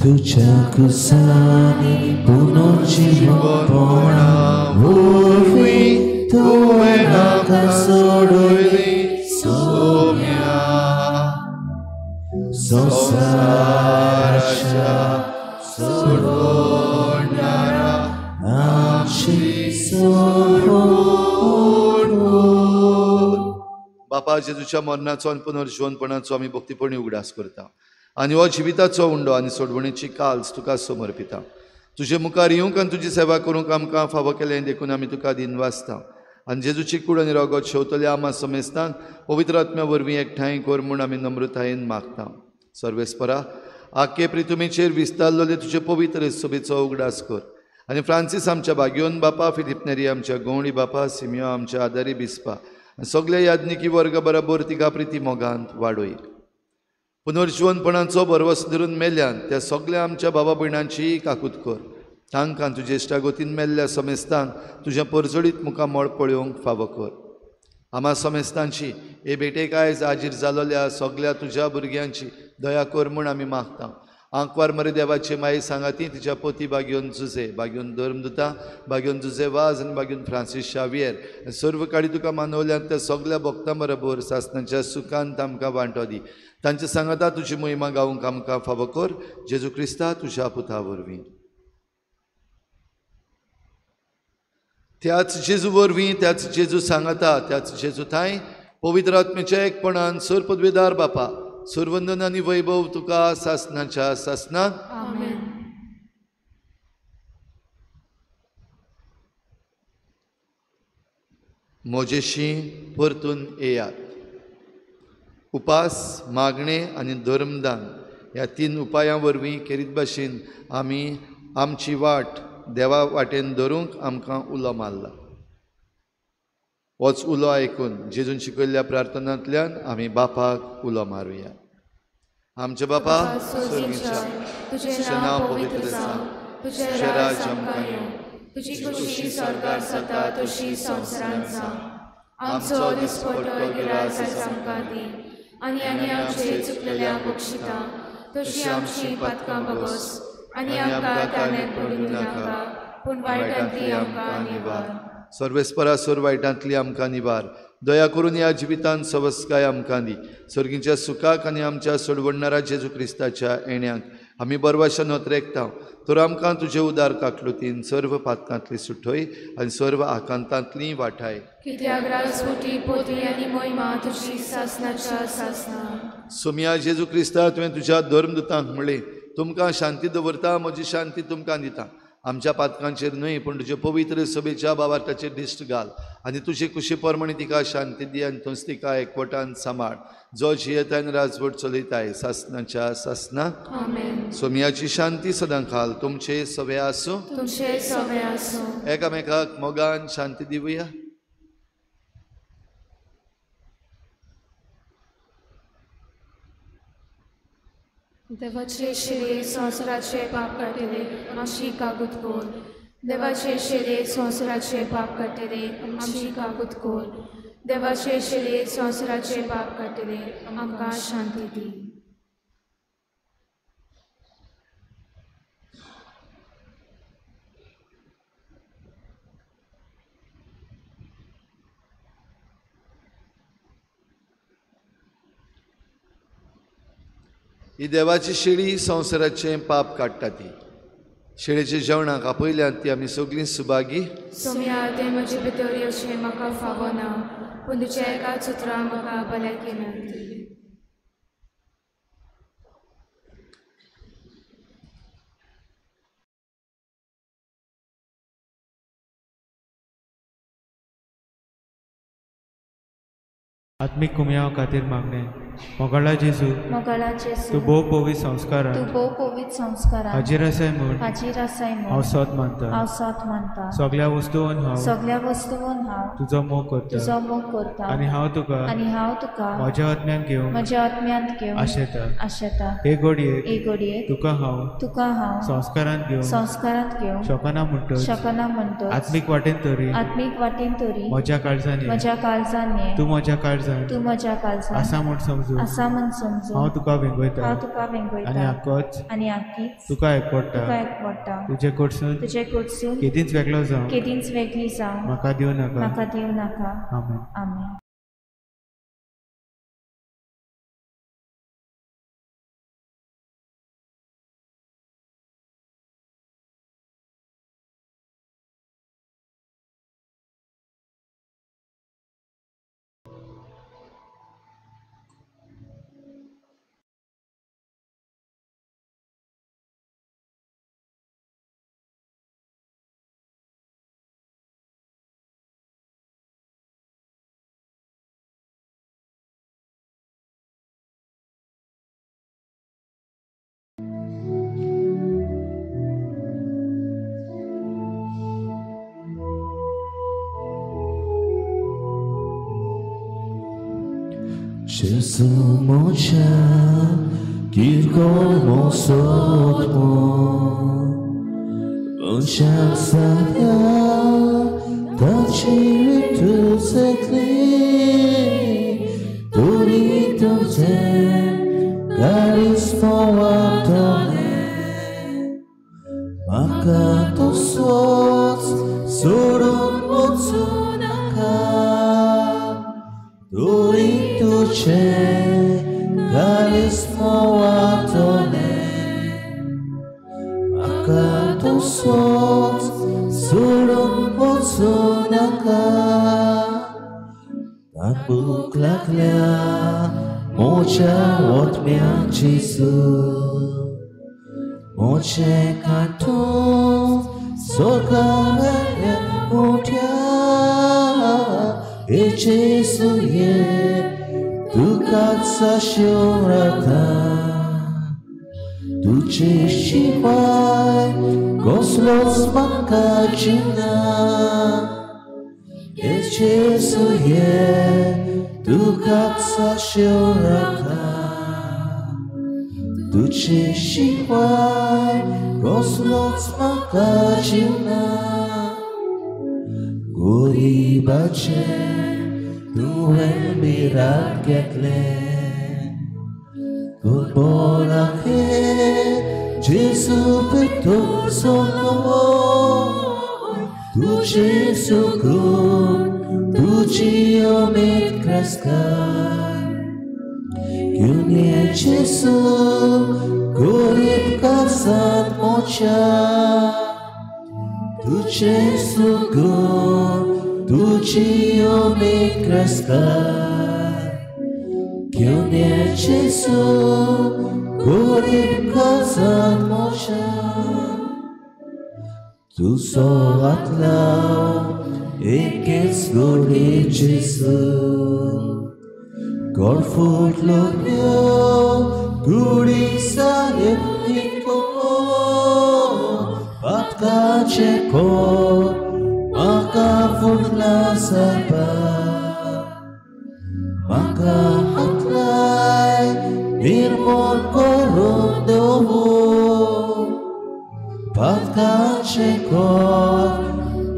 तुझ्या कुसानी पुनर्जीवनपणा वरवीं तुवें म्हाका सोडयली सोम्या. संवसाराच्या सोडवणारा आमची बापा जेजूच्या मरणाचो आनी पुनर्जीवनपणाचो आमी भक्तीपणी उगडास करता आनी हो जिविताचो उंडो आनी सोडवणेची काल्स तुका समर्पिता. तुजे मुखार येवंक आनी तुजी सेवा करूंक आमकां फावो केलें देखून आमी तुका दिनवासता. आनी जेजूची कूड आनी रगत शेवतल्या आमा समेस्तांक पवित्र आत्म्या वरवीं एकठांय कर म्हूण आमी नम्रतायेन मागता. सर्वेस्परा आख्खे प्रितुमेचेर विस्तारलेले तुजे पवित्र सभेचो उगडास कर. आनी फ्रांसीस आमच्या भाग्योन बापा, फिलिप नेरी आमच्या गवळी बापा, सिमियो आमच्या आदारी बिस्पा, सगळे याज्ञिकी वर्ग बरोबर तिका प्रिती मोगांत वाडोय. पुनर्जीवनपणाचो भरवस धरून मेल्यान त्या सगळ्या आमच्या भावा भयणांची काकूत कर. तांकां तुजे इश्टागोतीन मेल्ल्या समेस्तांक तुज्या परजडीत मुखार मोळ पळोवंक फावो कर. आमा समेस्तांची हे भेटेक आयज हाजीर जालोल्या सगळ्या तुज्या भुरग्यांची दया कर म्हूण आमी मागता. आंकवार मरे देवाचे माई सांगाती तिच्या पोती बागयोन जुजे, बागयोन धर्मदुता, बागयोन जुजे वाज आनी बागयोन फ्रांसीस शावियर सर्व काळी तुका मानवल्यान त्या सगळ्या भक्तां बरोबर सासणाच्या सुखांत आमकां वांटो दी. तांच्या सांगाता तुजी महिमा गावंक आमकां फावो कर. जेजू क्रिस्ता तुज्या पुता वरवीं. त्याच जेजू वरवीं, त्याच जेजू सांगाता, त्याच जेजू थंय पवित्र आत्म्याच्या एकपणान सर पदवेदार बापा सुरवंदन आनी वैभव तुका सासणाच्या सासणाक. म्हजेशी परतून येयात. उपास, मागणे आनी धर्मदान ह्या तीन उपायां वरवीं केरीत भाशेन आमी आमची वाट देवा वाटेन धरूंक आमकां उलो मारला. होच उलो आयकून जेजून शिकयल्ल्या प्रार्थनांतल्यान आमी बापाक उलो मारुया. आमचे बापा स्वर्गीच्या, तुजें नांव पवित्र जावं, तुजें राज्य आमकां येवं, तुजी खुशी स्वर्गार जाता तशी संवसारांत जावं. आमचो दिसपट्टो गिराय आमकां दी आनी आमचे चुकलेल्यांक बक्षिता तशी आमची पातकां बगस आनी आमकां तारणेंत पडूंक नाका पूण वायटांतली आमकां निवार. सर्वेस्परा सर वायटांतली आमकां निवार. दया करून ह्या जिवितांत सवस्काय आमकां दी. सर्गीच्या सुखाक आनी आमच्या सोडवणारा जेजू क्रिस्ताच्या येण्याक आमी बरवाशान रेखता तर आमकां तुजे उदार काकलुतीन सर्व पातकांतली सुटय आनी सर्व आकांतांतली वाटाय. कित्याक राजपुटी पोती आनी मोहिमा तुजी सासनाच्या सासना. सोम्या जेजू क्रिस्ता तुवें तुज्या धर्मदुतांक म्हणलें तुमकां शांती दवरता म्हजी शांती तुमकां दिता. आमच्या पातकांचेर न्हय पूण तुजे पवित्र सभेच्या बाबार्ताचेर दिश्ट घाल आनी तुजे कुशी प्रमाणे तिका शांती दी आनी तोच तिका एकवटान सांबाळ जो जियेतान राजवट चलयताय सासनाच्या सासना. सोम्याची शांती सदां खाल तुमचे सवे आसूं. एकामेकाक मोगान शांती दिवया. देवाचे शिरे संवसाराचे पाप काढले आमची कागद कोर. देवाचे शिरे संवसाराचे पाप काढले आमची कागद कोर. देवाचे शिरे संवसाराचे पाप काढले आमकां शांती दी. ही देवाची शेळी संवसाराचें पाप काडटा ती. शेळेच्या जेवणाक आपयल्यात ती आमी सगळीं सुभागी. सोम्या ते म्हजे भितर येवचें म्हाका फावना पूण तुज्या एकाच उतरां म्हाका भलायकी मेळटली. आत्मिक कुमयाव खातीर मागणे. मोगाळा जेजू तूं भोव पवित्र संस्कारान हाजीर आसाय म्हूण हांव सोत मानता. सगळ्या वस्तूंत हांव तुजो मोग करता आनी हांव तुका म्हज्या आत्म्यान घेवन आशेता. हे घडये तुका हांव संस्कारांत घेवन शकना म्हणटच आत्मीक वाटेन तरी म्हज्या काळजांनी तूं म्हज्या काळजांत आसा म्हूण समजून हांव तुका वेंगयता आनी आख्खीच तुका एकवडटा. तुजे कडसून केदींच वेगळी जावं म्हाका दिवं नाका. आमेन. Gesù mocia, kirkomo sotmo, mocia sadia, taciri tu sekli, turi tu zen, garis powatone, maka tu soc, surun motsunaka, turi tu garis powatone, maka tu soc, surun motsunaka, tak buklaklia, mocha otmian Jezus, moche kanton, sokamaya motia. E Gesù je tu kad sashurata, tu češivaj Gospod smakačina. E Gesù je tu kad sashurata, tu češivaj Gospod smakačina. Gori bache tuhen birat ketle, Kupora ke Jesu betul solo, tu Jesu kun, tu ciomit kraskan, Kyunie Jesu kun. Uripkasat mocha, tuce sugur, tuci ome kreskar. Kionie Jesu, uripkasat mocha. Tu soatlau, ekes gori Jesu. Gorfut lobyo, guri sayetiko. Patka cheko, maka futla sapa. Maka hatlay, nirmol korum dovo. Patka cheko,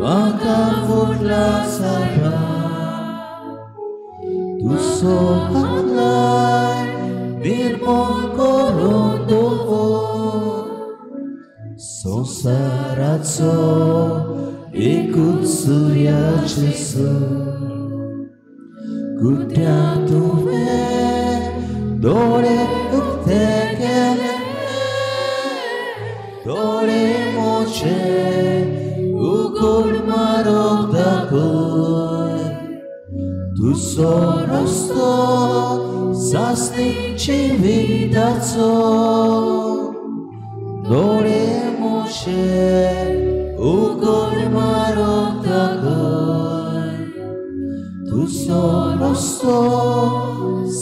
maka futla sapa. Tu sohatlay, nirmol korum dovo. Sonsaratso, ikut surya Jesu. Kutia tuve, dore uktekele, dore moche, ukul marok dakoy. Tu sorasto, sasnik civitatso. Dore moche, ukul marok dakoy. Tu sorasto,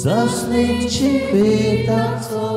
sasnik civitatso.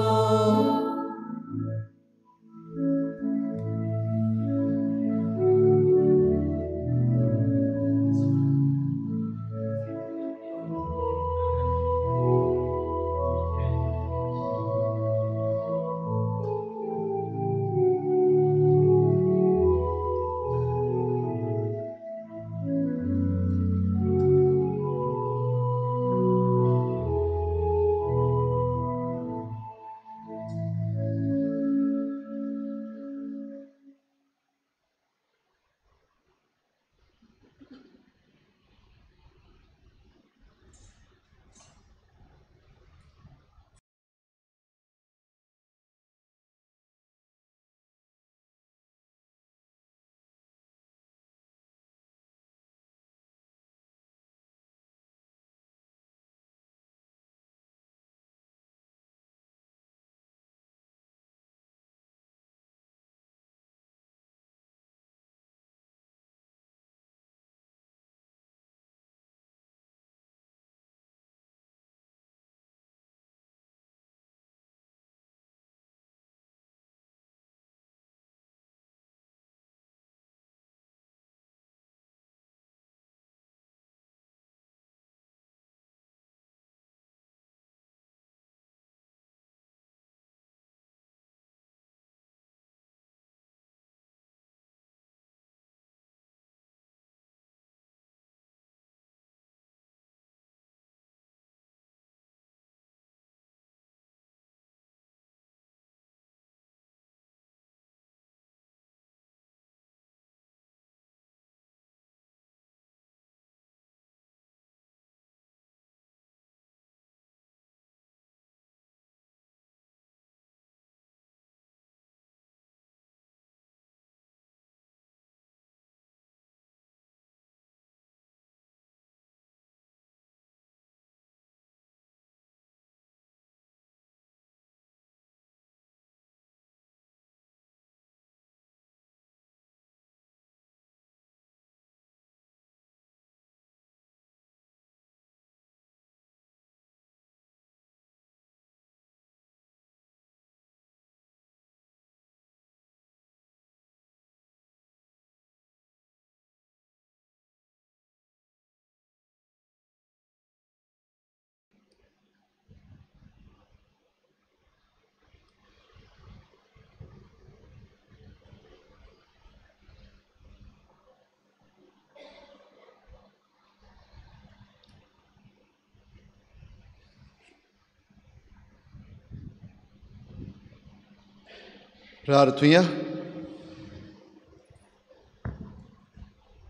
प्रार्थुया.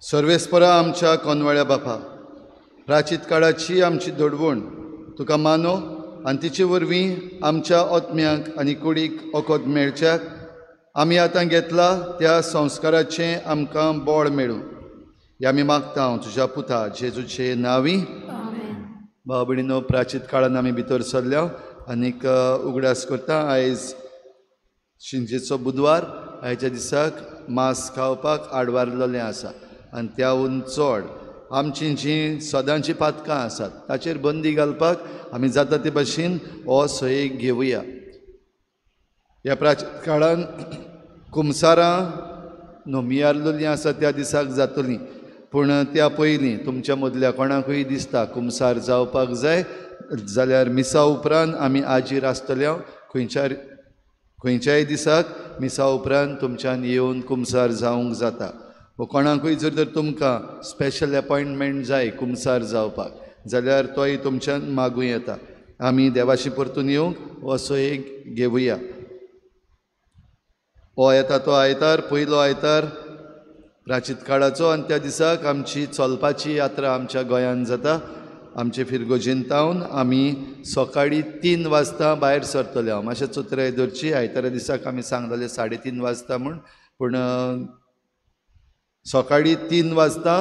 सर्वेस्परा आमच्या कोनवाळ्या बापा, प्राचीत काळाची आमची दडवण तुका मानो आनी तिचे वरवीं आमच्या ओतम्यांक आनी कुडीक ओकोद मेळच्याक आमी आतां घेतला त्या संस्काराचें आमकां बोळ मेळूं हें आमी मागता हांव तुज्या पुता जेजूचे नांवी. भाव भयणीनो, प्राचीत काळान आमी भितर सरल्या आनीक उगडास करता. आयज शिंजेचो बुधवार. आयच्या दिसाक मांस खावपाक आडवारलेलें आसा आनी त्याहून चड आमचीं जीं सदांचीं पातकां आसात ताचेर बंदी घालपाक आमी जाता ते भाशेन हो सयेक घेवया. ह्या प्राचीन काळान कुमसारां नोमियारलेलीं आसा त्या दिसाक जातलीं, पूण त्या पयलीं तुमच्या मदल्या कोणाकूय दिसता कुमसार जावपाक जाय जाल्यार मिसा उपरांत आमी आजीर आसतल्या खंयच्याय दिसाक मिसा उपरांत तुमच्यान येवन कुमसार जावंक जाता. वा कोणाकूय जर तुमकां स्पेशल अपॉयंटमेंट जाय कुमसार जावपाक जाल्यार तोय तुमच्यान मागूं येता. आमी देवाशी परतून येवंक असो एक घेवया. हो येता तो आयतार, पयलो आयतार प्राचीत काळाचो, आनी त्या दिसाक आमची चलपाची यात्रा आमच्या गोंयांत जाता. आमचे फिरगोजेन तावन आमी सकाळीं 3 वाजता भायर सरतले. हांव मातशें चुत्राय धरची, आयतारा दिसाक आमी सांगलेले 3:30 वाजता म्हूण, पूण सकाळीं 3 वाजता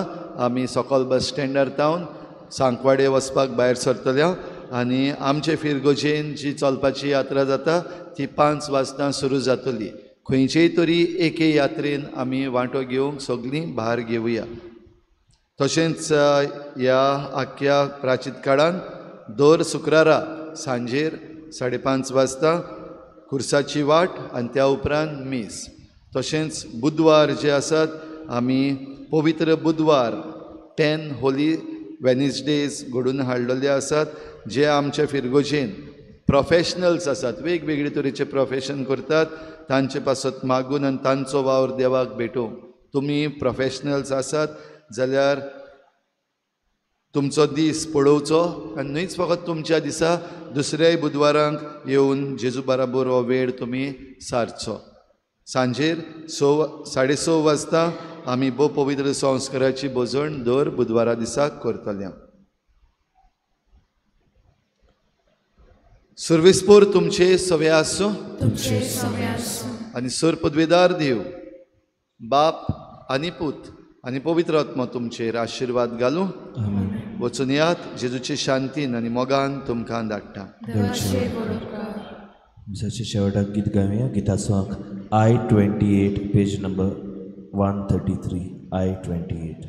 आमी सकल बस स्टँडार तावन सांकवाडे वचपाक भायर सरतल्या आनी आमचे फिरगोजेन जी चलपाची यात्रा जाता ती 5 वाजता सुरू जातली. खंयचेय तरी एके यात्रेन आमी वांटो घेवंक सगळीं भार घेवया. तशेंच ह्या आख्या प्राचीत काळान दर शुक्रारा सांजेर 5:30 वाजता खुर्साची वाट आनी त्या उपरांत मीस. तशेंच बुधवार जे आसात आमी पवित्र बुधवार 10 होली वेनिसडेज घडून हाडलेले आसात, जे आमच्या फिरगोजेन प्रोफेशनल्स आसात, वेगवेगळे तरेचे प्रोफेशन करतात, तांचे पासत मागून आनी तांचो वावर देवाक भेटूं. तुमी प्रोफेशनल्स आसात जाल्यार तुमचो दीस पळोवचो आनी न्हयच फकत तुमच्या दिसा दुसऱ्याय बुधवारांक येवन जेजू बराबर हो वेळ तुमी सारचो. सांजेर 6:30 वाजता आमी भोव पवित्र संस्काराची बोजण दर बुधवारा दिसाक करतले. सर्वेस्पोर तुमचे सवे आसूं आनी सर पदवेदार देव बाप आनी पूत आनी पवित्र आत्मा तुमचेर आशिर्वाद घालूं. वचून यात, जेजूचे शांतीन आनी मोगान तुमकां धाडटा. मिसाचे शेवटाक गीत गावया. गिताचो अंक I-28, पेज नंबर 133. I-28.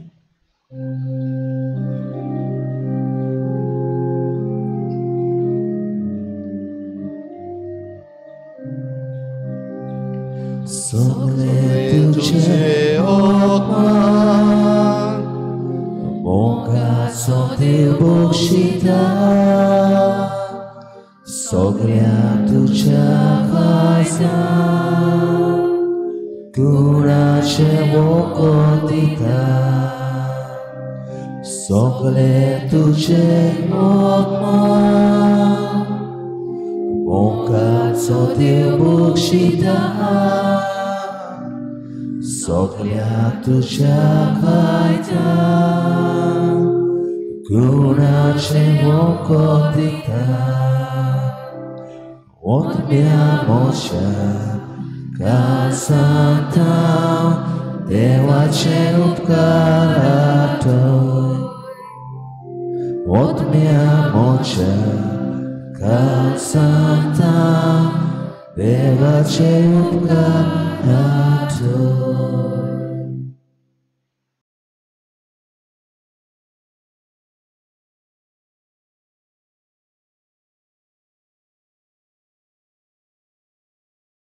सगळे तुझे ओपमान मोगाचो देव बक्षिता, सगळ्या तुझ्या खायचा गुणाचे मोग दिता. सगळे तुझे ओपमान मोगाचो देव बक्षिता, सगळ्या तुझ्या खायचा गुणाचे मोग दिता. ओतम्या मोच्या कासांत देवाचे उपकार आठय. ओतम्या मोच्या कासांत देवाचे उपकार आठय.